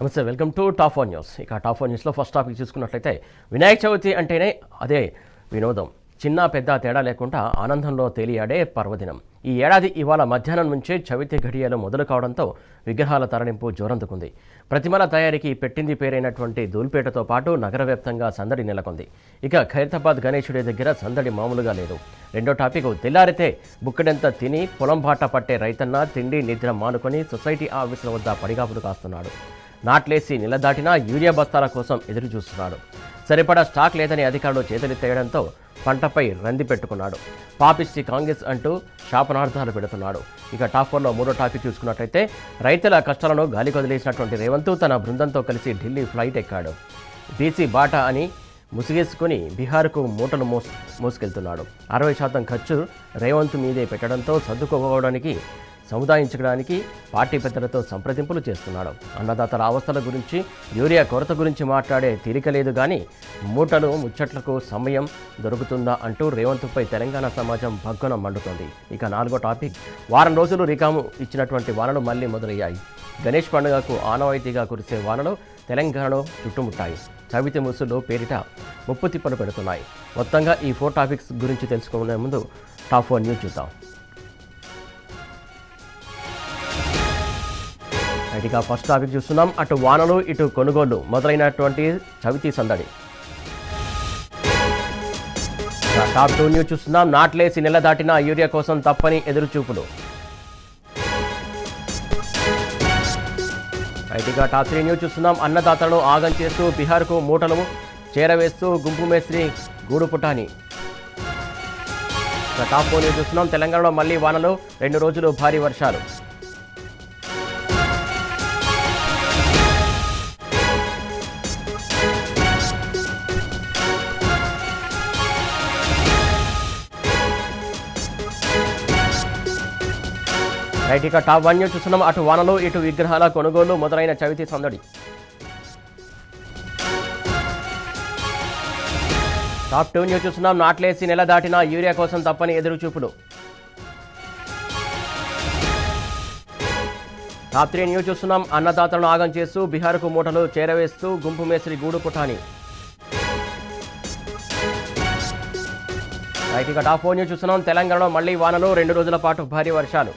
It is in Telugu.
నమస్తే, వెల్కమ్ టు టాప్ 1 న్యూస్. ఇక టాప్ 1 న్యూస్లో ఫస్ట్ టాపిక్ చూసుకున్నట్లయితే వినాయక చవితి అంటేనే అదే వినోదం. చిన్న పెద్ద తేడా లేకుండా ఆనందంలో తేలియాడే పర్వదినం. ఈ ఏడాది ఇవాళ మధ్యాహ్నం నుంచే చవితి ఘడియలు మొదలు కావడంతో విగ్రహాల తరలింపు జోరందుకుంది. ప్రతిమల తయారీకి పెట్టింది పేరైనటువంటి ధూల్పేటతో పాటు నగర వ్యాప్తంగా సందడి నెలకొంది. ఇక ఖైరతాబాద్ గణేశుడి దగ్గర సందడి మామూలుగా లేదు. రెండో టాపిక్, తెల్లారితే బుక్కడెంత తిని పొలం బాట పట్టే రైతన్న తిండి నిద్ర మానుకొని సొసైటీ ఆఫీసుల వద్ద పడిగాపులు కాస్తున్నాడు. నాట్లేసి నిలదాటినా యూరియా బస్తాల కోసం ఎదురు చూస్తున్నాడు. సరిపడా స్టాక్ లేదని అధికారులు చేతులెత్తేయడంతో పంటపై రంది పెట్టుకున్నాడు. పాపిస్టి కాంగ్రెస్ అంటూ శాపనార్థాలు పెడుతున్నాడు. ఇక టాప్ 4లో మూడో టాపిక్ చూసుకున్నట్లయితే రైతుల కష్టాలను గాలికి వదిలేసినటువంటి రేవంత్ తన బృందంతో కలిసి ఢిల్లీ ఫ్లైట్ ఎక్కాడు. బీసీ బాటా అని ముసుగేసుకుని బీహార్కు మూటలు మోసుకెళ్తున్నాడు. 60% ఖర్చు రేవంత్ మీదే పెట్టడంతో సర్దుకోవడానికి సముదాయించడానికి పార్టీ పెద్దలతో సంప్రదింపులు చేస్తున్నాడు. అన్నదాతల అవస్థల గురించి, యూరియా కొరత గురించి మాట్లాడే తీరిక లేదు కానీ మూటలు ముచ్చట్లకు సమయం దొరుకుతుందా అంటూ రేవంత్పై తెలంగాణ సమాజం భగ్గున మండుతోంది. ఇక నాలుగో టాపిక్, వారం రోజులు రికాము ఇచ్చినటువంటి వానలు మళ్లీ మొదలయ్యాయి. గణేష్ పండుగకు ఆనవాయితీగా కురిసే వానలు తెలంగాణలో చుట్టుముట్టాయి. చవితి ముసులు పేరిట ముప్పు తిప్పలు పెడుతున్నాయి. మొత్తంగా ఈ 4 టాపిక్స్ గురించి తెలుసుకునే ముందు టాప్ 1 న్యూస్ చూద్దాం. ఇక ఫస్ట్ టాపిక్ చూస్తున్నాం. అటు వానలు ఇటు కొనుగోళ్లు మొదలైనటువంటి చవితి సందడి. టాప్ 2 న్యూస్ చూస్తున్నాం. నాట్లేసి నెల దాటిన యూరియా కోసం తప్పని ఎదురుచూపులు. ఇక టాప్ 3 న్యూస్ చూస్తున్నాం. అన్నదాతలను ఆగం చేస్తూ బీహార్కు మూటలు చేరవేస్తూ గుంపు మేస్త్రి గూడు పుటాని. టాప్ 4 న్యూస్ చూస్తున్నాం. తెలంగాణలో మళ్లీ వానలు, 2 రోజులు భారీ వర్షాలు. ఇక టాప్ 1 న్యూస్ చూస్తున్నాం. అటు వానలు ఇటు విగ్రహాల కొనుగోలు మొదలైన చవితి సందడి. టాప్ 2 న్యూస్ చూస్తున్నాం. నాట్లేసి నెల దాటిన యూరియా కోసం తప్పని ఎదురుచూపులు. టాప్ 3 న్యూస్ చూస్తున్నాం. అన్నదాతలను ఆగం చేస్తూ బీహార్కు మూటలు చేరవేస్తూ గుంపు మేస్త్రి గూడు పుటాని. ఇక టాప్ 4 న్యూస్ చూస్తున్నాం. తెలంగాణలో మళ్లీ వానలు, 2 రోజుల పాటు భారీ వర్షాలు.